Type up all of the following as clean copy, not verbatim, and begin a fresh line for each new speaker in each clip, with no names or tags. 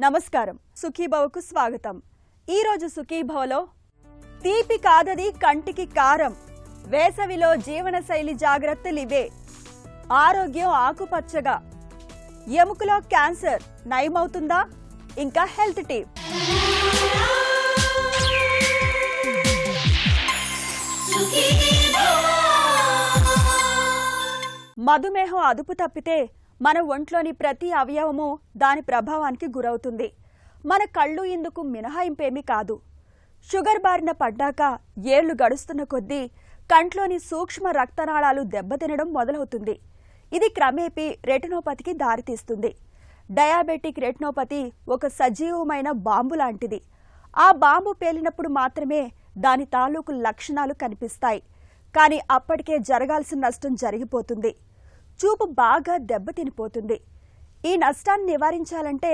నమస్కారం సుఖీభవకు స్వాగతం। ఈ రోజు సుఖీభవలో తీపి కాదది కంటికి కారం, వేసవిలో జీవనశైలి జాగ్రత్తలు ఇవే, ఆరోగ్యం ఆకుపచ్చగా, ఎముకలో క్యాన్సర్ నయమవుతుందా, ఇంకా హెల్త్ టిప్। మధుమేహం అదుపు తప్పితే మన ఒంట్లోని ప్రతి అవయవము దాని ప్రభావానికి గురవుతుంది। మన కళ్ళు ఇందుకు మినహాయింపేమీ కాదు। షుగర్ బారిన పడ్డాక ఏళ్లు గడుస్తున్న కొద్దీ కంట్లోని సూక్ష్మ రక్తనాళాలు దెబ్బతినడం మొదలవుతుంది। ఇది క్రమేపీ రెటినోపతికి దారితీస్తుంది। డయాబెటిక్ రెటినోపతి ఒక సజీవమైన బాంబు లాంటిది। ఆ బాంబు పేలినప్పుడు మాత్రమే దాని తాలూకు లక్షణాలు కనిపిస్తాయి, కానీ అప్పటికే జరగాల్సిన నష్టం జరిగిపోతుంది। చూపు బాగా దెబ్బతినిపోతుంది। ఈ నష్టాన్ని నివారించాలంటే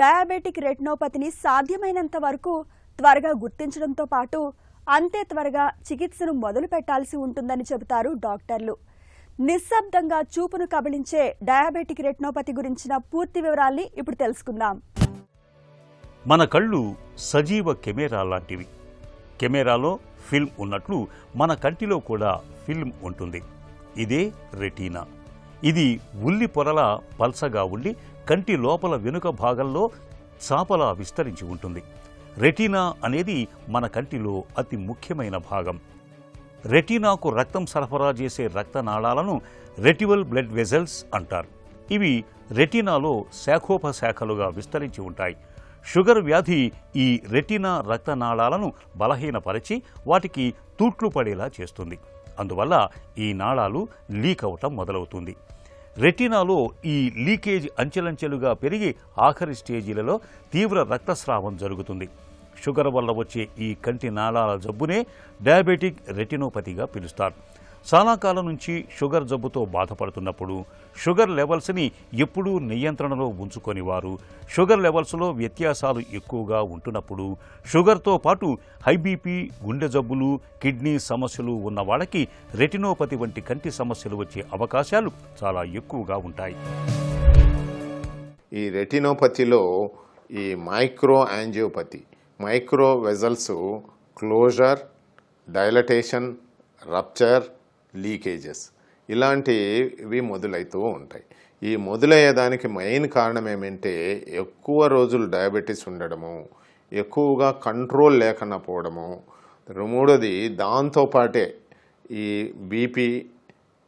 డయాబెటిక్ రెటినోపతిని సాధ్యమైనంత వరకు త్వరగా గుర్తించడంతో పాటు అంతే త్వరగా చికిత్సను మొదలు పెట్టాల్సి ఉంటుందని చెబుతారు డాక్టర్లు। నిశ్శబ్దంగా చూపును కబళించే డయాబెటిక్ రెటినోపతి గురించిన పూర్తి వివరాల్ని ఇప్పుడు తెలుసుకుందాం।
మన కళ్ళు సజీవ కెమెరా లాంటివి। కెమెరాలో ఫిల్మ్ ఉన్నట్లు మన కంటిలో కూడా ఫిల్మ్ ఉంటుంది। ఇదే రెటీనా। ఇది ఉల్లి పొరల పల్సగా ఉండి కంటి లోపల వెనుక భాగంలో చాపలా విస్తరించి ఉంటుంది। రెటీనా అనేది మన కంటిలో అతి ముఖ్యమైన భాగం। రెటీనాకు రక్తం సరఫరా చేసే రక్తనాళాలను రెటివల్ బ్లడ్ వెజల్స్ అంటారు। ఇవి రెటీనాలో శాఖోపశాఖలుగా విస్తరించి ఉంటాయి। షుగర్ వ్యాధి ఈ రెటీనా రక్తనాళాలను బలహీనపరిచి వాటికి తూట్లు పడేలా చేస్తుంది। అందువల్ల ఈ నాళాలు లీక్ అవటం మొదలవుతుంది। రెటీనాలో ఈ లీకేజ్ అంచెలంచెలుగా పెరిగి ఆఖరి స్టేజీలలో తీవ్ర రక్తస్రావం జరుగుతుంది। షుగర్ వల్ల వచ్చే ఈ కంటి నాళాల జబ్బునే డయాబెటిక్ రెటినోపతిగా పిలుస్తారు। చాలా కాలం నుంచి షుగర్ జబ్బుతో బాధపడుతున్నప్పుడు షుగర్ లెవెల్స్ని ఎప్పుడూ నియంత్రణలో ఉంచుకొని వారు, షుగర్ లెవెల్స్లో వ్యత్యాసాలు ఎక్కువగా ఉంటున్నప్పుడు, షుగర్తో పాటు హై బీపీ, గుండె జబ్బులు, కిడ్నీ సమస్యలు ఉన్న వాళ్ళకి రెటినోపతి వంటి కంటి సమస్యలు వచ్చే అవకాశాలు చాలా ఎక్కువగా ఉంటాయి।
ఈ రెటినోపతిలో ఈ micro angiopathy, micro vessels closure, dilatation, rupture, leakages ఇలాంటివి మొదలవుతూ ఉంటాయి। ఈ మొదలయ్యేదానికి మెయిన్ కారణం ఏమంటే ఎక్కువ రోజులు డయాబెటీస్ ఉండడము, ఎక్కువగా కంట్రోల్ లేకుండా పోవడము, మూడోది దాంతోపాటే ఈ BP,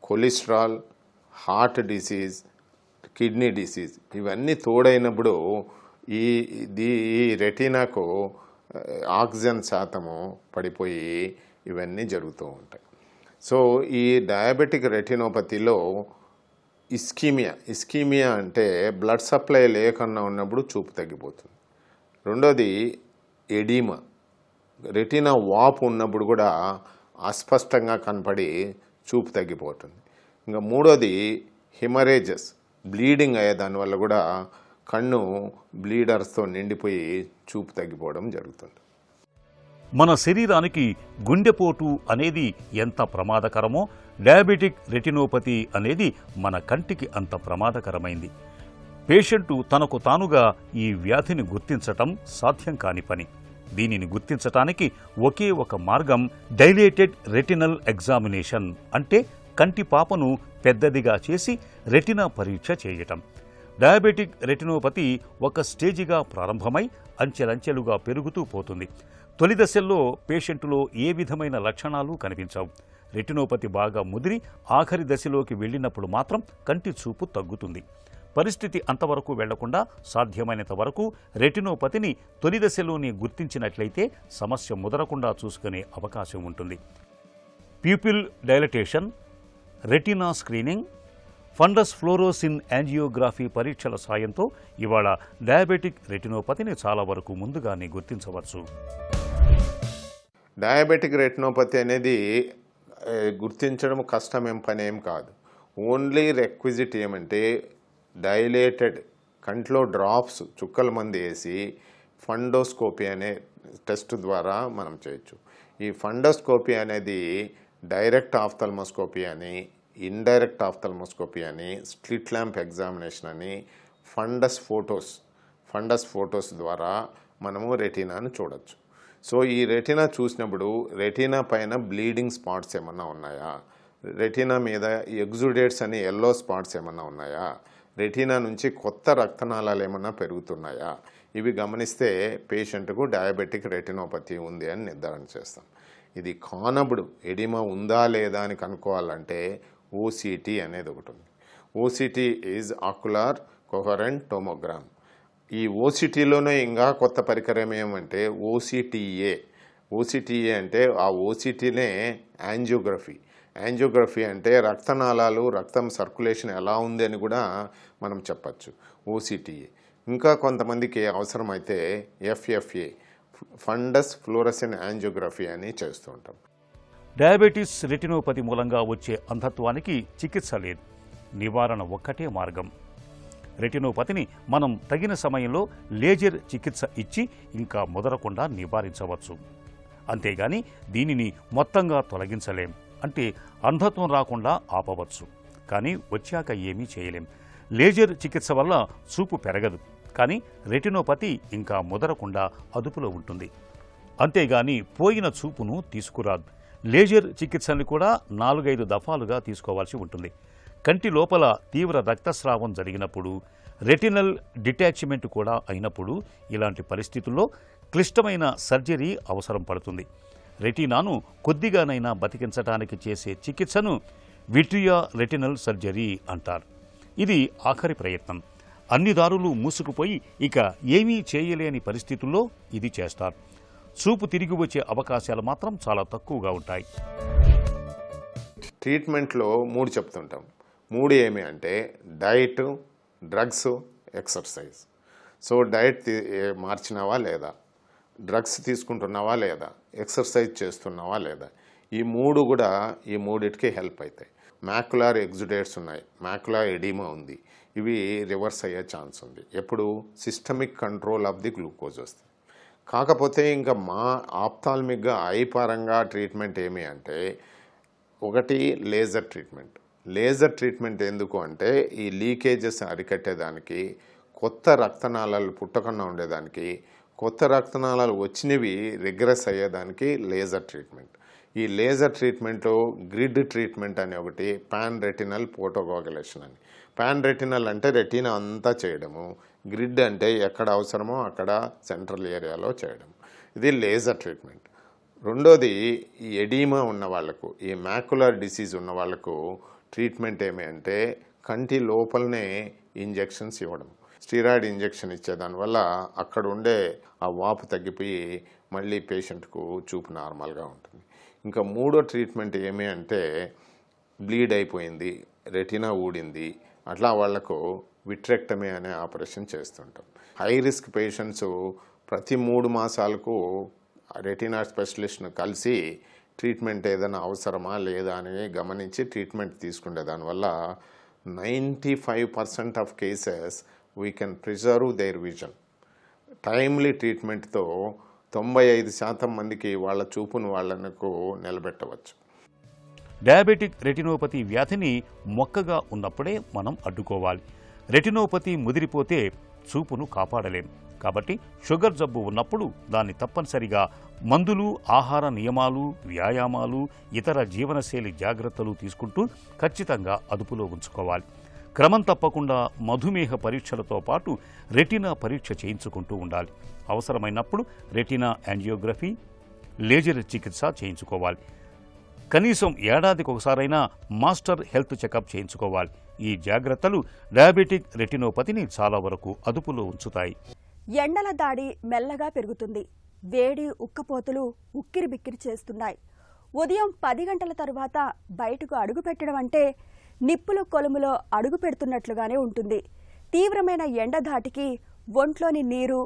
cholesterol, heart disease, kidney disease ఇవన్నీ తోడైనప్పుడు ఈ రెటీనాకు ఆక్సిజన్ శాతము పడిపోయి ఇవన్నీ జరుగుతూ ఉంటాయి। సో ఈ డయాబెటిక్ రెటినోపతిలో ఇస్కీమియా అంటే బ్లడ్ సప్లై లేకుండా ఉన్నప్పుడు చూపు తగ్గిపోతుంది। రెండోది ఎడిమా, రెటీనా వాపు ఉన్నప్పుడు కూడా అస్పష్టంగా కనపడి చూపు తగ్గిపోతుంది। ఇంకా మూడోది హిమరేజెస్, బ్లీడింగ్ అయ్యే దానివల్ల కూడా కన్ను బ్లీడర్స్తో నిండిపోయి చూపు తగ్గిపోవడం జరుగుతుంది।
మన శరీరానికి గుండెపోటు అనేది ఎంత ప్రమాదకరమో డయాబెటిక్ రెటినోపతి అనేది మన కంటికి అంత ప్రమాదకరమైంది। పేషెంటు తనకు తానుగా ఈ వ్యాధిని గుర్తించటం సాధ్యం కాని పని। దీనిని గుర్తించటానికి ఒకే ఒక మార్గం డైలేటెడ్ రెటినల్ ఎగ్జామినేషన్, అంటే కంటి పాపను పెద్దదిగా చేసి రెటినా పరీక్ష చేయటం। డయాబెటిక్ రెటినోపతి ఒక స్టేజిగా ప్రారంభమై అంచెలంచెలుగా పెరుగుతూ పోతుంది। తొలి దశల్లో పేషెంటులో ఏ విధమైన లక్షణాలు కనిపించవు। రెటినోపతి బాగా ముదిరి ఆఖరి దశలోకి వెళ్ళినప్పుడు మాత్రం కంటి చూపు తగ్గుతుంది। పరిస్థితి అంతవరకు వెళ్లకుండా సాధ్యమైనంత వరకు రెటినోపతిని తొలి దశలోనే గుర్తించినట్లయితే సమస్య ముదరకుండా చూసుకునే అవకాశం ఉంటుంది। Pupil dilatation, retina screening, fundus fluorescent angiography పరీక్షల సాయంతో ఇవాళ డయాబెటిక్ రెటినోపతిని చాలా వరకు ముందుగానే గుర్తించవచ్చు।
డయాబెటిక్ రెటినోపతి అనేది గుర్తించడం కష్టమేం పనేం కాదు। ఓన్లీ రెక్విజిట్ ఏమంటే డైలేటెడ్ కంట్లో డ్రాప్స్ చుక్కల మంది వేసి ఫండోస్కోపీ అనే టెస్ట్ ద్వారా మనం చేయొచ్చు। ఈ ఫండోస్కోపీ అనేది డైరెక్ట్ ఆఫ్థల్మోస్కోపీ అని, ఇండైరెక్ట్ ఆఫ్థల్మోస్కోపీ అని, స్లిట్ ల్యాంప్ ఎగ్జామినేషన్ అని, ఫండస్ ఫోటోస్ ఫండస్ ఫోటోస్ ద్వారా మనము రెటీనాను చూడొచ్చు. సో ఈ రెటీనా చూసినప్పుడు రెటీనా పైన బ్లీడింగ్ స్పాట్స్ ఏమన్నా ఉన్నాయా, రెటీనా మీద ఎగ్జుడేట్స్ అని ఎల్లో స్పాట్స్ ఏమన్నా ఉన్నాయా, రెటీనా నుంచి కొత్త రక్తనాళాలు ఏమన్నా పెరుగుతున్నాయా, ఇవి గమనిస్తే పేషెంట్కు డయాబెటిక్ రెటినోపతి ఉంది అని నిర్ధారణ చేస్తాం. ఇది కానప్పుడు ఎడిమా ఉందా లేదా అని కనుక్కోవాలంటే ఓసిటీ అనేది ఒకటి ఉంది. OCT is ocular coherence tomogram. ఈ ఓసిటీలోనే ఇంకా కొత్త పరికరం ఏమంటే ఓసిటీఏ. ఓసిటీఏ అంటే ఆ ఓసిటీనే యాంజియోగ్రఫీ. యాంజియోగ్రఫీ అంటే రక్తనాళాలు, రక్తం సర్క్యులేషన్ ఎలా ఉంది అని కూడా మనం చెప్పచ్చు ఓసిటీఏ. ఇంకా కొంతమందికి అవసరమైతే ఎఫ్ఎఫ్ఏ, ఫండస్ ఫ్లోరసెంట్ యాంజియోగ్రఫీ అని చేస్తూ ఉంటాం.
డయాబెటీస్ రెటినోపతి మూలంగా వచ్చే అంధత్వానికి చికిత్స లేదు, నివారణ ఒక్కటే మార్గం. రెటినోపతిని మనం తగిన సమయంలో లేజర్ చికిత్స ఇచ్చి ఇంకా ముదరకుండా నివారించవచ్చు. అంతేగాని దీనిని మొత్తంగా తొలగించలేం, అంటే అంధత్వం రాకుండా ఆపవచ్చు, కానీ వచ్చాక ఏమీ చేయలేం. లేజర్ చికిత్స వల్ల చూపు పెరగదు, కానీ రెటినోపతి ఇంకా ముదరకుండా అదుపులో ఉంటుంది. అంతేగాని పోయిన చూపును తీసుకురాదు. లేజర్ చికిత్సని కూడా 4-5 దఫాలుగా తీసుకోవాల్సి ఉంటుంది. కంటి లోపల తీవ్ర రక్తస్రావం జరిగినప్పుడు, రెటినల్ డిటాచ్మెంట్ కూడా అయినప్పుడు ఇలాంటి పరిస్థితుల్లో క్లిష్టమైన సర్జరీ అవసరం పడుతుంది. రెటీనాను కొద్దిగానైనా బతికించడానికి చేసే చికిత్సను విట్రియా రెటినల్ సర్జరీ అంటారు. ఇది ఆఖరి ప్రయత్నం. అన్ని దారులు మూసుకుపోయి ఇక ఏమీ చేయలేని పరిస్థితుల్లో ఇది చేస్తారు. చూపు తిరిగి వచ్చే అవకాశాలు మాత్రం చాలా తక్కువగా ఉంటాయి.
ట్రీట్మెంట్లో 3 చెప్తుంటాం. 3 ఏమి అంటే diet, drugs, exercise. So diet మార్చినావా లేదా, డ్రగ్స్ తీసుకుంటున్నావా లేదా, ఎక్సర్సైజ్ చేస్తున్నావా లేదా, ఈ 3 కూడా ఈ 3టికి హెల్ప్ అవుతాయి. మ్యాక్యులార్ ఎగ్జుడేట్స్ ఉన్నాయి, మ్యాక్యులార్ ఎడిమా ఉంది, ఇవి రివర్స్ అయ్యే ఛాన్స్ ఉంది ఎప్పుడు systemic control of the glucose వస్తుంది. కాకపోతే ఇంకా మా ఆప్థాల్మిక్గా ఐ పరంగా ట్రీట్మెంట్ ఏమి అంటే ఒకటి లేజర్ ట్రీట్మెంట్. లేజర్ ట్రీట్మెంట్ ఎందుకు అంటే ఈ లీకేజెస్ అరికట్టేదానికి, కొత్త రక్తనాళాలు పుట్టకుండా ఉండేదానికి, కొత్త రక్తనాళాలు వచ్చినవి రిగ్రెస్ అయ్యేదానికి లేజర్ ట్రీట్మెంట్. ఈ లేజర్ ట్రీట్మెంట్లో గ్రిడ్ ట్రీట్మెంట్ అని ఒకటి, పాన్ రెటినల్ ఫోటోకోగులేషన్ అని. పాన్ రెటినల్ అంటే రెటీనా అంతా చేయడము, గ్రిడ్ అంటే ఎక్కడ అవసరమో అక్కడ సెంట్రల్ ఏరియాలో చేయడం. ఇది లేజర్ ట్రీట్మెంట్. రెండోది ఈ ఎడీమా ఉన్న వాళ్ళకు, ఈ మ్యాక్యులర్ డిసీజ్ ఉన్న వాళ్ళకు ట్రీట్మెంట్ ఏమి అంటే కంటి లోపలనే ఇంజెక్షన్స్ ఇవ్వడం. స్టీరాయిడ్ ఇంజెక్షన్ ఇచ్చేదానివల్ల అక్కడ ఉండే ఆ వాపు తగ్గిపోయి మళ్ళీ పేషెంట్కు చూపు నార్మల్గా ఉంటుంది. ఇంకా మూడో ట్రీట్మెంట్ ఏమి అంటే బ్లీడ్ అయిపోయింది, రెటీనా ఊడింది, అట్లా వాళ్లకు విట్రెక్టమీ అనే ఆపరేషన్ చేస్తుంటాం. హై రిస్క్ పేషెంట్స్ ప్రతి 3 మాసాలకు రెటీనా స్పెషలిస్ట్ను కలిసి ట్రీట్మెంట్ ఏదైనా అవసరమా లేదా అని గమనించి ట్రీట్మెంట్ తీసుకునే దానివల్ల 95% of cases we can preserve their vision. Timely ట్రీట్మెంట్తో 95% మందికి వాళ్ళ చూపును వాళ్ళకు నిలబెట్టవచ్చు.
డయాబెటిక్ రెటినోపతి వ్యాధిని మొక్కగా ఉన్నప్పుడే మనం అడ్డుకోవాలి. రెటినోపతి ముదిరిపోతే చూపును కాపాడలేం. కాబట్టి షుగర్ జబ్బు ఉన్నప్పుడు దాన్ని తప్పనిసరిగా మందులు, ఆహార నియమాలు, వ్యాయామాలు, ఇతర జీవనశైలి జాగ్రత్తలు తీసుకుంటూ ఖచ్చితంగా అదుపులో ఉంచుకోవాలి. క్రమం తప్పకుండా మధుమేహ పరీక్షలతో పాటు రెటీనా పరీక్ష చేయించుకుంటూ ఉండాలి. అవసరమైనప్పుడు రెటీనా యాంజియోగ్రఫీ, లేజర్ చికిత్స చేయించుకోవాలి. కనీసం ఏడాదికి ఒకసారైనా మాస్టర్ హెల్త్ చెకప్ చేయించుకోవాలి. ఈ జాగ్రత్తలు డయాబెటిక్ రెటినోపతిని చాలా వరకు అదుపులో ఉంచుతాయి.
ఎండల దాడి మెల్లగా పెరుగుతుంది. వేడి, ఉక్కపోతలు ఉక్కిరి బిక్కిరి చేస్తున్నాయి. ఉదయం 10 గంటల తరువాత బయటకు అడుగు పెట్టడం అంటే నిప్పుల కొలుములో అడుగు పెడుతున్నట్లుగానే ఉంటుంది. తీవ్రమైన ఎండ ధాటికి ఒంట్లోని నీరు,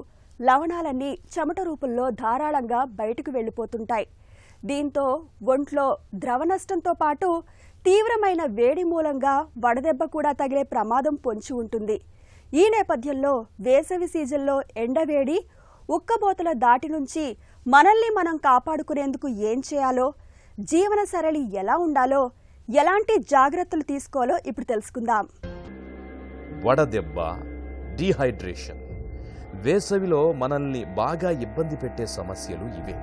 లవణాలన్నీ చెమట రూపంలో ధారాళంగా బయటకు వెళ్ళిపోతుంటాయి. దీంతో ఒంట్లో ద్రవ నష్టంతో పాటు తీవ్రమైన వేడి మూలంగా వడదెబ్బ కూడా తగిలే ప్రమాదం పొంచి ఉంటుంది. ఈ నేపథ్యంలో వేసవి సీజన్లో ఎండవేడి, ఉక్కబోతల దాటి నుంచి మనల్ని మనం కాపాడుకునేందుకు ఏం చేయాలో, జీవన సరళి ఎలా ఉండాలో, ఎలాంటి జాగ్రత్తలు తీసుకోవాలో ఇప్పుడు తెలుసుకుందాం.
వడదెబ్బ, డీహైడ్రేషన్, వేసవిలో మనల్ని బాగా ఇబ్బంది పెట్టే సమస్యలు ఇవే.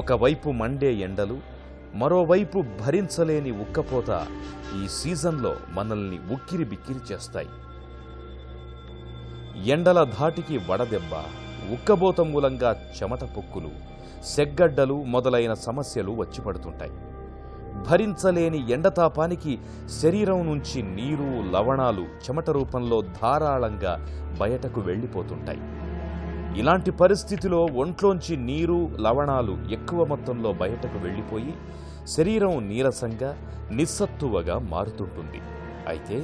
ఒకవైపు మండే ఎండలు, మరోవైపు భరించలేని ఉక్కపోత ఈ సీజన్లో మనల్ని ఉక్కిరి బిక్కిరి చేస్తాయి. ఎండల ధాటికి వడదెబ్బ, ఉక్కబోత మూలంగా చెమట పొక్కులు, సెగ్గడ్డలు మొదలైన సమస్యలు వచ్చి పడుతుంటాయి. భరించలేని ఎండతాపానికి శరీరం నుంచి నీరు, లవణాలు చెమట రూపంలో ధారాళంగా బయటకు వెళ్ళిపోతుంటాయి. ఇలాంటి పరిస్థితిలో ఒంట్లోంచి నీరు, లవణాలు ఎక్కువ మొత్తంలో బయటకు వెళ్ళిపోయి శరీరం నీరసంగా, నిస్సత్తువగా మారుతుంటుంది. అయితే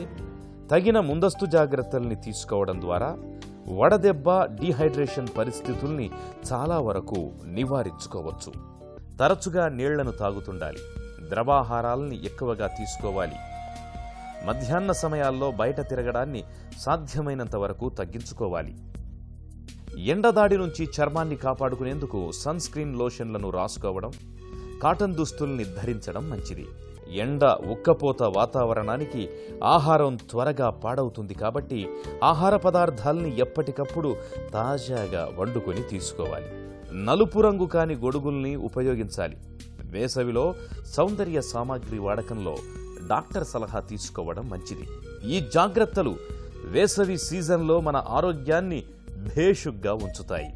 తగిన ముందస్తు జాగ్రత్తల్ని తీసుకోవడం ద్వారా వడదెబ్బ, డీహైడ్రేషన్ పరిస్థితుల్ని చాలా వరకు నివారించుకోవచ్చు. తరచుగా నీళ్లను తాగుతుండాలి. ద్రవాహారాల్ని ఎక్కువగా తీసుకోవాలి. మధ్యాహ్న సమయాల్లో బయట తిరగడాన్ని సాధ్యమైనంత వరకు తగ్గించుకోవాలి. ఎండదాడి నుంచి చర్మాన్ని కాపాడుకునేందుకు సన్ స్క్రీన్ లోషన్లను రాసుకోవడం, కాటన్ దుస్తుల్ని ధరించడం మంచిది. ఎండ, ఉక్కపోత వాతావరణానికి ఆహారం త్వరగా పాడవుతుంది కాబట్టి ఆహార పదార్థాల్ని ఎప్పటికప్పుడు తాజాగా వండుకొని తీసుకోవాలి. నలుపు రంగు కాని గొడుగుల్ని ఉపయోగించాలి. వేసవిలో సౌందర్య సామాగ్రి వాడకంలో డాక్టర్ సలహా తీసుకోవడం మంచిది. ఈ జాగ్రత్తలు వేసవి సీజన్లో మన ఆరోగ్యాన్ని భేషుగ్గా ఉంచుతాయి.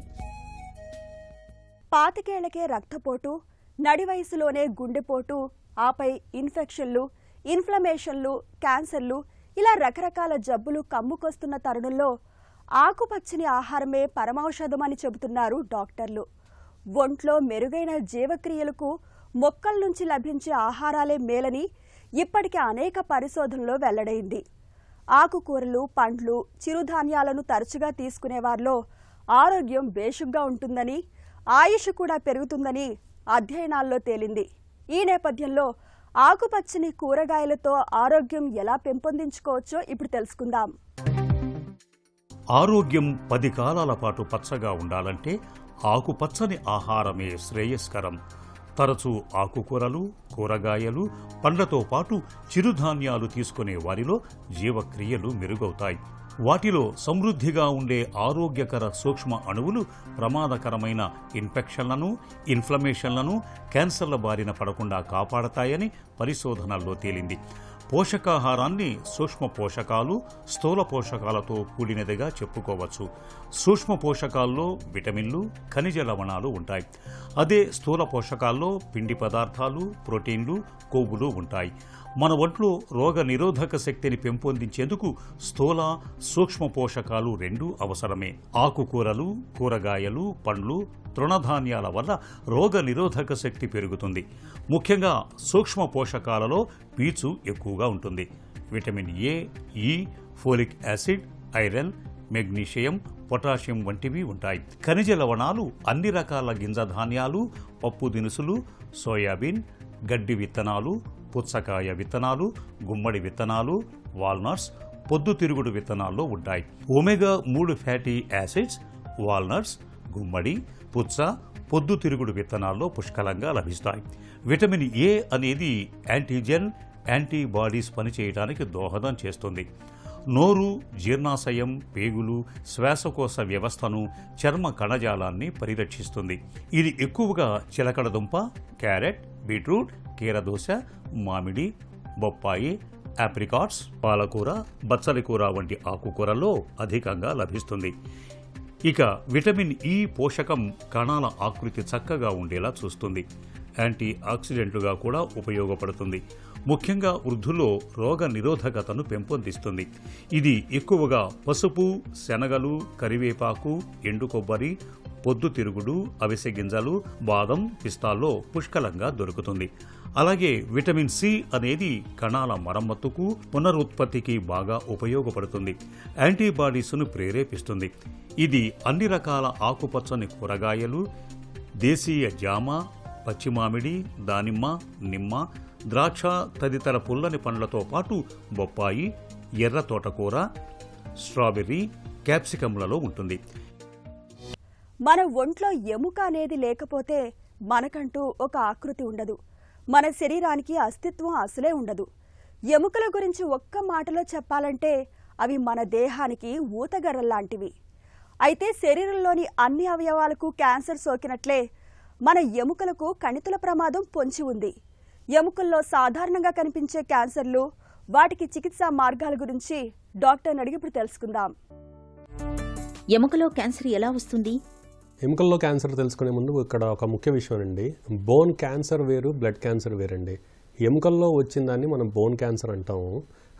పాతికేళ్లకే రక్తపోటు, నడి వయసులోనే గుండెపోటు, ఆపై ఇన్ఫెక్షన్లు, ఇన్ఫ్లమేషన్లు, క్యాన్సర్లు ఇలా రకరకాల జబ్బులు కమ్ముకొస్తున్న తరుణంలో ఆకుపచ్చని ఆహారమే పరమౌషధమని చెబుతున్నారు డాక్టర్లు. ఒంట్లో మెరుగైన జీవక్రియలకు మొక్కల నుంచి లభించే ఆహారాలే మేలని ఇప్పటికే అనేక పరిశోధనలో వెల్లడైంది. ఆకుకూరలు, పండ్లు, చిరుధాన్యాలను తరచుగా తీసుకునేవారిలో ఆరోగ్యం బేషుగ్గా ఉంటుందని, ఆయుష్ కూడా పెరుగుతుందని అధ్యయనాల్లో తేలింది. ఈ నేపథ్యంలో ఆకుపచ్చని కూరగాయలతో ఆరోగ్యం ఎలా పెంపొందించుకోవచ్చో ఇప్పుడు తెలుసుకుందాం.
ఆరోగ్యం 10 కాలాల పాటు పచ్చగా ఉండాలంటే ఆకుపచ్చని ఆహారమే శ్రేయస్కరం. తరచూ ఆకుకూరలు, కూరగాయలు, పండ్లతో పాటు చిరుధాన్యాలు తీసుకునే వారిలో జీవక్రియలు మెరుగవుతాయి. వాటిలో సమృద్ధిగా ఉండే ఆరోగ్యకర సూక్ష్మ అణువులు ప్రమాదకరమైన ఇన్ఫెక్షన్లను, ఇన్ఫ్లమేషన్లను, క్యాన్సర్ల బారిన పడకుండా కాపాడతాయని పరిశోధనల్లో తేలింది. పోషకాహారాన్ని సూక్ష్మ పోషకాలు, స్థూల పోషకాలతో కూడినదిగా చెప్పుకోవచ్చు. సూక్ష్మ పోషకాల్లో విటమిన్లు, ఖనిజ లవణాలు ఉంటాయి. అదే స్థూల పోషకాల్లో పిండి పదార్థాలు, ప్రోటీన్లు, కొవ్వులు ఉంటాయి. మన ఒంట్లో రోగ నిరోధక శక్తిని పెంపొందించేందుకు స్థూల, సూక్ష్మ పోషకాలు రెండూ అవసరమే. ఆకుకూరలు, కూరగాయలు, పండ్లు, తృణధాన్యాల వల్ల రోగ నిరోధక శక్తి పెరుగుతుంది. ముఖ్యంగా సూక్ష్మ పోషకాలలో పీచు ఎక్కువగా ఉంటుంది. విటమిన్ ఏ, ఈ, folic acid, iron, magnesium, potassium వంటివి ఉంటాయి. ఖనిజ లవణాలు అన్ని రకాల గింజ ధాన్యాలు, పప్పు దినుసులు, సోయాబీన్, గడ్డి విత్తనాలు, పుచ్చకాయ విత్తనాలు, గుమ్మడి విత్తనాలు, వాల్నట్స్, పొద్దుతిరుగుడు విత్తనాల్లో ఉంటాయి. ఒమేగా 3 ఫ్యాటీ యాసిడ్స్ వాల్నట్స్, గుమ్మడి, పుచ్చ, పొద్దుతిరుగుడు విత్తనాల్లో పుష్కలంగా లభిస్తాయి. విటమిన్ ఏ అనేది యాంటీజెన్, యాంటీబాడీస్ పనిచేయడానికి దోహదం చేస్తుంది. నోరు, జీర్ణాశయం, పేగులు, శ్వాసకోశ వ్యవస్థను, చర్మ కణజాలాన్ని పరిరక్షిస్తుంది. ఇది ఎక్కువగా చిలకడదుంప, క్యారెట్, బీట్రూట్, కీరదోస, మామిడి, బొప్పాయి, ఆప్రికాట్స్, పాలకూర, బచ్చలికూర వంటి ఆకుకూరల్లో అధికంగా లభిస్తుంది. ఇక విటమిన్ ఈ పోషకం కణాల ఆకృతి చక్కగా ఉండేలా చూస్తుంది. యాంటీ ఆక్సిడెంట్లుగా కూడా ఉపయోగపడుతుంది. ముఖ్యంగా వృద్ధుల్లో రోగ నిరోధకతను పెంపొందిస్తుంది. ఇది ఎక్కువగా పసుపు, శనగలు, కరివేపాకు, ఎండు కొబ్బరి, పొద్దుతిరుగుడు, అవిసె గింజలు, బాదం, పిస్తాల్లో పుష్కలంగా దొరుకుతుంది. అలాగే విటమిన్ సి అనేది కణాల మరమ్మతుకు, పునరుత్పత్తికి బాగా ఉపయోగపడుతుంది. యాంటీబాడీస్ను ప్రేరేపిస్తుంది. ఇది అన్ని రకాల ఆకుపచ్చని కూరగాయలు, దేశీయ జామ, పచ్చిమామిడి, దానిమ్మ, నిమ్మ, ద్రాక్ష తదితర పుల్లని పండ్లతో పాటు బొప్పాయి, ఎర్ర తోటకూర, స్ట్రాబెర్రీ, క్యాప్సికమ్లలో ఉంటుంది.
మన ఒంట్లో ఎముక అనేది లేకపోతే మనకంటూ ఒక ఆకృతి ఉండదు. మన శరీరానికి అస్తిత్వం అసలే ఉండదు. ఎముకల గురించి ఒక్క మాటలో చెప్పాలంటే అవి మన దేహానికి ఊతగర్రల్లాంటివి. అయితే శరీరంలోని అన్ని అవయవాలకు క్యాన్సర్ సోకినట్లే మన ఎముకలకు కణితుల ప్రమాదం పొంచి ఉంది. ఎముకల్లో సాధారణంగా కనిపించే క్యాన్సర్లు, వాటికి చికిత్సా మార్గాల గురించి డాక్టర్ని అడిగి ఇప్పుడు తెలుసుకుందాం.
ఎముకలో క్యాన్సర్ ఎలా వస్తుంది?
ఎముకల్లో క్యాన్సర్ తెలుసుకునే ముందు ఇక్కడ ఒక ముఖ్య విషయం అండి. బోన్ క్యాన్సర్ వేరు, బ్లడ్ క్యాన్సర్ వేరండి. ఎముకల్లో వచ్చిన దాన్ని మనం బోన్ క్యాన్సర్ అంటాము.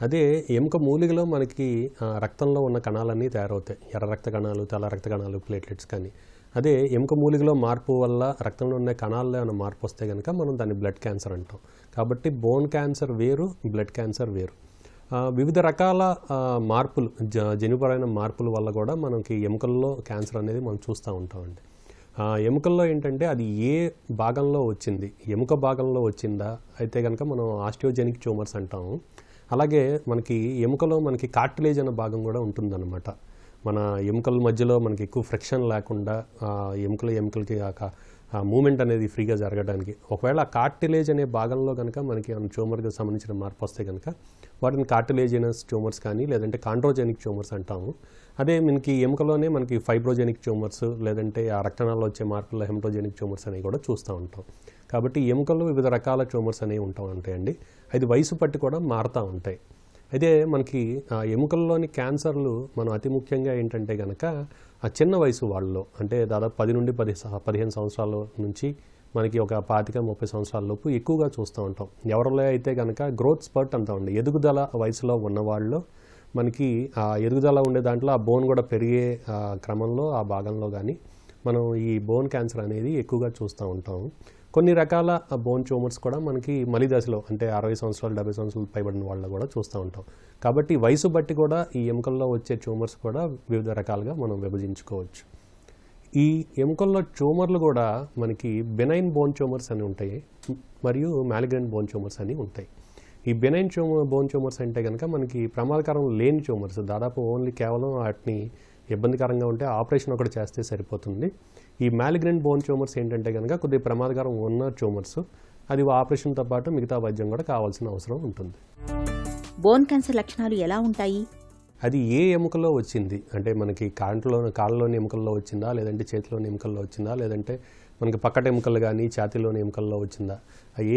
అదే ఎముక మూలికలో మనకి రక్తంలో ఉన్న కణాలన్నీ తయారవుతాయి. ఎర్ర రక్త కణాలు, తెల్ల రక్త కణాలు, ప్లేట్లెట్స్ కానీ. అదే ఎముక మూలికలో మార్పు వల్ల రక్తంలో ఉన్న కణాల్లో ఏమైనా మార్పు వస్తే కనుక మనం దాన్ని బ్లడ్ క్యాన్సర్ అంటాం. కాబట్టి బోన్ క్యాన్సర్ వేరు, బ్లడ్ క్యాన్సర్ వేరు. వివిధ రకాల మార్పులు, జన్యుపరమైన మార్పుల వల్ల కూడా మనకి ఎముకల్లో క్యాన్సర్ అనేది మనం చూస్తూ ఉంటామండి. ఎముకల్లో ఏంటంటే అది ఏ భాగంలో వచ్చింది, ఎముక భాగంలో వచ్చిందా అయితే కనుక మనం ఆస్టియోజెనిక్ ట్యూమర్స్ అంటాము. అలాగే మనకి ఎముకలో మనకి కార్టిలేజ్ అనే భాగం కూడా ఉంటుందన్నమాట. మన ఎముకల మధ్యలో మనకి ఎక్కువ ఫ్రిక్షన్ లేకుండా ఎముకలకి మూమెంట్ అనేది ఫ్రీగా జరగడానికి ఒకవేళ ఆ కార్టిలేజ్ అనే భాగంలో కనుక మనకి ట్యూమర్కి సంబంధించిన మార్పు వస్తే కనుక వాటిని కార్టిలేజినస్ ట్యూమర్స్ కానీ లేదంటే కాండ్రోజెనిక్ ట్యూమర్స్ అంటాము. అదే మనకి ఎముకలోనే మనకి ఫైబ్రోజెనిక్ ట్యూమర్స్ లేదంటే ఆ రక్తనాళాల్లో వచ్చే మార్పుల్లో హెమటోజెనిక్ ట్యూమర్స్ అనేవి కూడా చూస్తూ ఉంటాం. కాబట్టి ఎముకల్లో వివిధ రకాల ట్యూమర్స్ అనేవి ఉంటాయండి. అది వయసు పట్టి కూడా మారుతూ ఉంటాయి. అయితే మనకి ఎముకల్లోని క్యాన్సర్లు మనం అతి ముఖ్యంగా ఏంటంటే కనుక ఆ చిన్న వయసు వాళ్ళలో, అంటే దాదాపు 10 నుండి 15 సంవత్సరాల నుంచి మనకి ఒక 25-30 సంవత్సరాల లోపు ఎక్కువగా చూస్తూ ఉంటాం. ఎవరిలో అయితే కనుక గ్రోత్ స్పర్ట్ అంటామండి, ఎదుగుదల వయసులో ఉన్నవాళ్ళు మనకి ఆ ఎదుగుదల ఉండే దాంట్లో ఆ బోన్ కూడా పెరిగే క్రమంలో ఆ భాగంలో కానీ మనం ఈ బోన్ క్యాన్సర్ అనేది ఎక్కువగా చూస్తూ ఉంటాం. కొన్ని రకాల బోన్ ట్యూమర్స్ కూడా మనకి మలి దశలో, అంటే 60 సంవత్సరాలు 70 సంవత్సరాలు పైబడిన వాళ్ళు కూడా చూస్తూ ఉంటాం. కాబట్టి వయసు బట్టి కూడా ఈ ఎముకల్లో వచ్చే ట్యూమర్స్ కూడా వివిధ రకాలుగా మనం విభజించుకోవచ్చు. ఈ ఎముకల్లో ట్యూమర్లు కూడా మనకి బెనైన్ బోన్ ట్యూమర్స్ అని ఉంటాయి, మరియు మ్యాలిగ్నెంట్ బోన్ ట్యూమర్స్ అని ఉంటాయి. ఈ బెనైన్ బోన్ ట్యూమర్స్ అంటే కనుక మనకి ప్రమాదకరం లేని ట్యూమర్స్, దాదాపు ఓన్లీ కేవలం వాటిని ఇబ్బందికరంగా ఉంటే ఆపరేషన్ ఒకటి చేస్తే సరిపోతుంది. ఈ మ్యాలిగ్నెంట్ బోన్ ట్యూమర్స్ ఏంటంటే కనుక కొద్దిగా ప్రమాదకరం ఉన్న ట్యూమర్స్, అది ఆపరేషన్తో పాటు మిగతా వైద్యం కూడా కావాల్సిన అవసరం ఉంటుంది.
బోన్ క్యాన్సర్ లక్షణాలు ఎలా ఉంటాయి?
అది ఏ ఎముకలో వచ్చింది, అంటే మనకి కాళ్ళలోని ఎముకల్లో వచ్చిందా, లేదంటే చేతిలోని ఎముకల్లో వచ్చిందా, లేదంటే మనకి పక్కట ఎముకలు కానీ ఛాతీలోని ఎముకల్లో వచ్చిందా,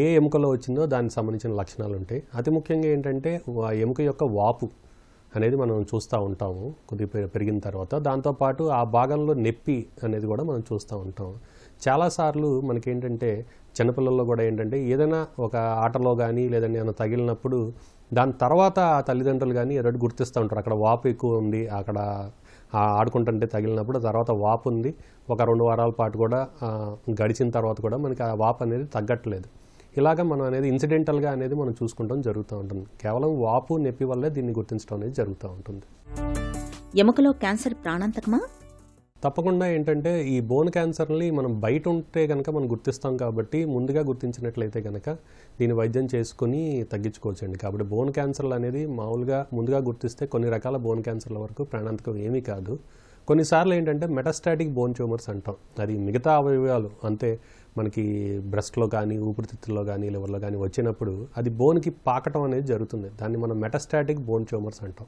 ఏ ఎముకలో వచ్చిందో దానికి సంబంధించిన లక్షణాలు ఉంటాయి. అతి ముఖ్యంగా ఏంటంటే ఆ ఎముక యొక్క వాపు అనేది మనం చూస్తూ ఉంటాము కొద్దిగా పెరిగిన తర్వాత. దాంతోపాటు ఆ భాగంలో నొప్పి అనేది కూడా మనం చూస్తూ ఉంటాం. చాలాసార్లు మనకేంటంటే చిన్నపిల్లల్లో కూడా ఏంటంటే ఏదైనా ఒక ఆటలో కానీ లేదంటే ఏమైనా తగిలినప్పుడు దాని తర్వాత ఆ తల్లిదండ్రులు కానీ ఏదో గుర్తిస్తూ ఉంటారు, అక్కడ వాపు ఎక్కువ ఉంది, అక్కడ ఆడుకుంటుంటే తగిలినప్పుడు తర్వాత వాపు ఉంది, ఒక 2 వారాల పాటు కూడా గడిచిన తర్వాత కూడా మనకి ఆ వాపు అనేది తగ్గట్లేదు. ఇలాగ మనం అనేది ఇన్సిడెంటల్గా అనేది మనం చూసుకుంటాం జరుగుతూ ఉంటుంది. కేవలం వాపు నొప్పి వల్లే దీన్ని గుర్తించడం అనేది జరుగుతూ ఉంటుంది.
ఎముకలో క్యాన్సర్ ప్రాణాంతకమా?
తప్పకుండా ఏంటంటే ఈ బోన్ క్యాన్సర్ని మనం బయట ఉంటే కనుక మనం గుర్తిస్తాం, కాబట్టి ముందుగా గుర్తించినట్లయితే కనుక దీన్ని వైద్యం చేసుకుని తగ్గించుకోవచ్చండి. కాబట్టి బోన్ క్యాన్సర్లు అనేది మామూలుగా ముందుగా గుర్తిస్తే కొన్ని రకాల బోన్ క్యాన్సర్ల వరకు ప్రాణాంతకం ఏమీ కాదు. కొన్నిసార్లు ఏంటంటే మెటాస్టాటిక్ బోన్ ట్యూమర్స్ అంటాం, అది మిగతా అవయవాలు అంటే మనకి బ్రెస్ట్లో కానీ ఊపిరితిత్తుల్లో కానీ లివర్లో కానీ వచ్చినప్పుడు అది బోన్కి పాకటం అనేది జరుగుతుంది. దాన్ని మనం మెటాస్టాటిక్ బోన్ ట్యూమర్స్ అంటాం.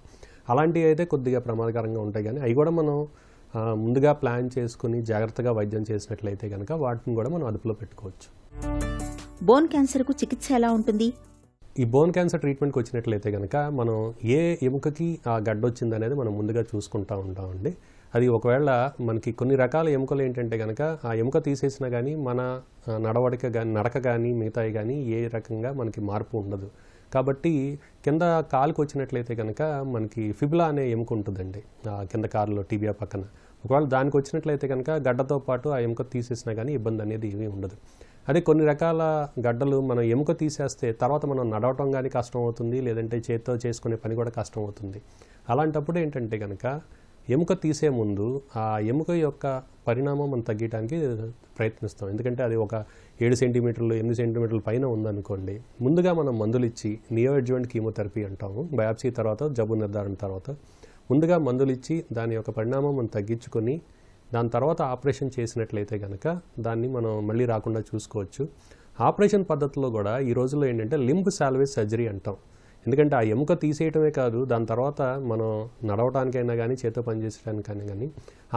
అలాంటివి అయితే కొద్దిగా ప్రమాదకరంగా ఉంటాయి, కానీ అవి కూడా మనం ముందుగా ప్లాన్ చేసుకుని జాగ్రత్తగా వైద్యం చేసినట్లయితే కనుక వాటిని కూడా మనం అదుపులో పెట్టుకోవచ్చు.
బోన్ క్యాన్సర్కు చికిత్స ఎలా ఉంటుంది?
ఈ బోన్ క్యాన్సర్ ట్రీట్మెంట్కి వచ్చినట్లయితే కనుక మనం ఏ ఎముకకి ఆ గడ్డ వచ్చింది అనేది మనం ముందుగా చూసుకుంటూ ఉంటామండి. అది ఒకవేళ మనకి కొన్ని రకాల ఎముకలు ఏంటంటే కనుక ఆ ఎముక తీసేసినా కానీ మన నడక కానీ మిగతాయి కానీ ఏ రకంగా మనకి మార్పు ఉండదు. కాబట్టి కింద కాలుకి వచ్చినట్లయితే కనుక మనకి ఫిబులా అనే ఎముక ఉంటుందండి కింద కాలులో టీబియా పక్కన. ఒకవేళ దానికి వచ్చినట్లయితే కనుక గడ్డతో పాటు ఆ ఎముక తీసేసినా కానీ ఇబ్బంది అనేది ఏమీ ఉండదు. అదే కొన్ని రకాల గడ్డలు మనం ఎముక తీసేస్తే తర్వాత మనం నడవటం కానీ కష్టం అవుతుంది, లేదంటే చేతితో చేసుకునే పని కూడా కష్టం అవుతుంది. అలాంటప్పుడు ఏంటంటే కనుక ఎముక తీసే ముందు ఆ ఎముక యొక్క పరిణామం మనం తగ్గడానికి ప్రయత్నిస్తాం. ఎందుకంటే అది ఒక 7 సెంటీమీటర్లు 8 సెంటీమీటర్ల పైన ఉందనుకోండి, ముందుగా మనం మందులు ఇచ్చి నియో అడ్జువెంట్ కీమోథెరపీ అంటాము, బయాప్సీ తర్వాత జబ్బు నిర్ధారణ తర్వాత ముందుగా మందులు ఇచ్చి దాని యొక్క పరిణామం మనం తగ్గించుకొని దాని తర్వాత ఆపరేషన్ చేసినట్లయితే కనుక దాన్ని మనం మళ్ళీ రాకుండా చూసుకోవచ్చు. ఆపరేషన్ పద్ధతిలో కూడా ఈ రోజుల్లో ఏంటంటే లింబ్ సాల్వేజ్ సర్జరీ అంటాం. ఎందుకంటే ఆ ఎముక తీసేయటమే కాదు, దాని తర్వాత మనం నడవడానికైనా కానీ చేతితో పనిచేయడానికైనా కానీ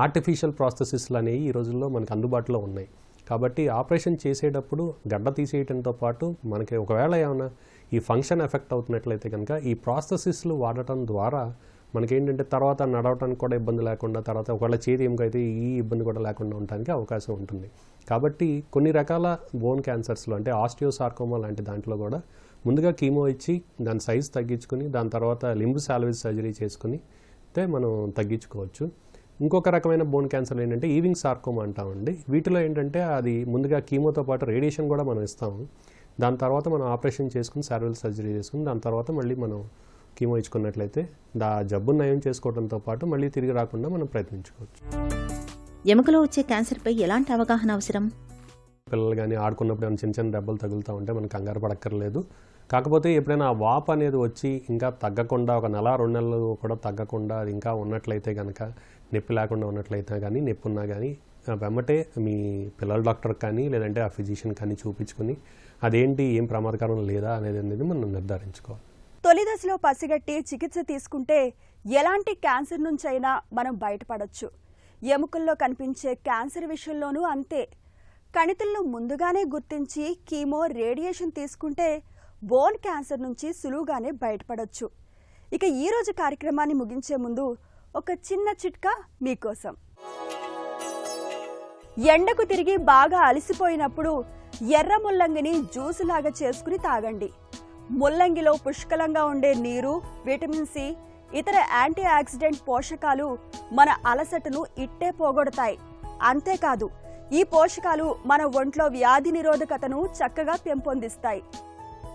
ఆర్టిఫిషియల్ ప్రాసెసెస్లు అనేవి ఈ రోజుల్లో మనకు అందుబాటులో ఉన్నాయి. కాబట్టి ఆపరేషన్ చేసేటప్పుడు గడ్డ తీసేయడంతో పాటు మనకి ఒకవేళ ఏమైనా ఈ ఫంక్షన్ ఎఫెక్ట్ అవుతున్నట్లయితే కనుక ఈ ప్రాసెసెస్లు వాడటం ద్వారా మనకేంటంటే తర్వాత నడవటానికి కూడా ఇబ్బంది లేకుండా, తర్వాత ఒకవేళ చేతి ఎముక అయితే ఈ ఇబ్బంది కూడా లేకుండా ఉండడానికి అవకాశం ఉంటుంది. కాబట్టి కొన్ని రకాల బోన్ క్యాన్సర్స్లో అంటే ఆస్టియోసార్కోమా లాంటి దాంట్లో కూడా ముందుగా కీమో ఇచ్చి దాని సైజ్ తగ్గించుకుని దాని తర్వాత లింబ్ సాల్వేజ్ సర్జరీ చేసుకుని అయితే మనం తగ్గించుకోవచ్చు. ఇంకొక రకమైన బోన్ క్యాన్సర్ ఏంటంటే ఈవింగ్ సార్కోమా అంటామండి. వీటిలో ఏంటంటే అది ముందుగా కీమోతో పాటు రేడియేషన్ కూడా మనం ఇస్తాము. దాని తర్వాత మనం ఆపరేషన్ చేసుకుని సాల్వేజ్ సర్జరీ చేసుకుని దాని తర్వాత మళ్ళీ మనం కీమో ఇచ్చుకున్నట్లయితే జబ్బును నయం చేసుకోవడంతో పాటు మళ్ళీ తిరిగి రాకుండా మనం ప్రయత్నించుకోవచ్చు.
ఎముకలో వచ్చే క్యాన్సర్పై ఎలాంటి అవగాహన అవసరం?
పిల్లలు కానీ ఆడుకున్నప్పుడు ఏమైనా చిన్న చిన్న దెబ్బలు తగులుతూ ఉంటే మనకు కంగారు పడక్కర్లేదు. కాకపోతే ఎప్పుడైనా ఆ వాపు అనేది వచ్చి ఇంకా తగ్గకుండా ఒక నెల 2 నెలలు కూడా తగ్గకుండా అది ఇంకా ఉన్నట్లయితే కనుక, నొప్పి లేకుండా ఉన్నట్లయితే కానీ, నొప్పి ఉన్నా కానీ వెమ్మటే మీ పిల్లల డాక్టర్ కానీ లేదంటే ఆ ఫిజిషియన్ కానీ చూపించుకుని అదేంటి ఏం ప్రమాదకరం లేదా అనేది మనం నిర్ధారించుకోవాలి.
తొలి దశలో పసిగట్టి చికిత్స తీసుకుంటే ఎలాంటి క్యాన్సర్ నుంచైనా మనం బయటపడొచ్చు. ఎముకల్లో కనిపించే క్యాన్సర్ విషయంలోనూ అంతే. కణితులను ముందుగానే గుర్తించి కీమో, రేడియేషన్ తీసుకుంటే బోన్ క్యాన్సర్ నుంచి సులువుగానే బయటపడొచ్చు. ఇక ఈరోజు కార్యక్రమాన్ని ముగించే ముందు ఒక చిన్న చిట్కా మీకోసం. ఎండకు తిరిగి బాగా అలసిపోయినప్పుడు ఎర్ర ముల్లంగిని జ్యూసులాగా చేసుకుని తాగండి. ముల్లంగిలో పుష్కలంగా ఉండే నీరు, విటమిన్ సి, ఇతర యాంటీ ఆక్సిడెంట్ పోషకాలు మన అలసటను ఇట్టే పోగొడతాయి. అంతేకాదు ఈ పోషకాలు మన ఒంట్లో వ్యాధి నిరోధకతను చక్కగా పెంపొందిస్తాయి.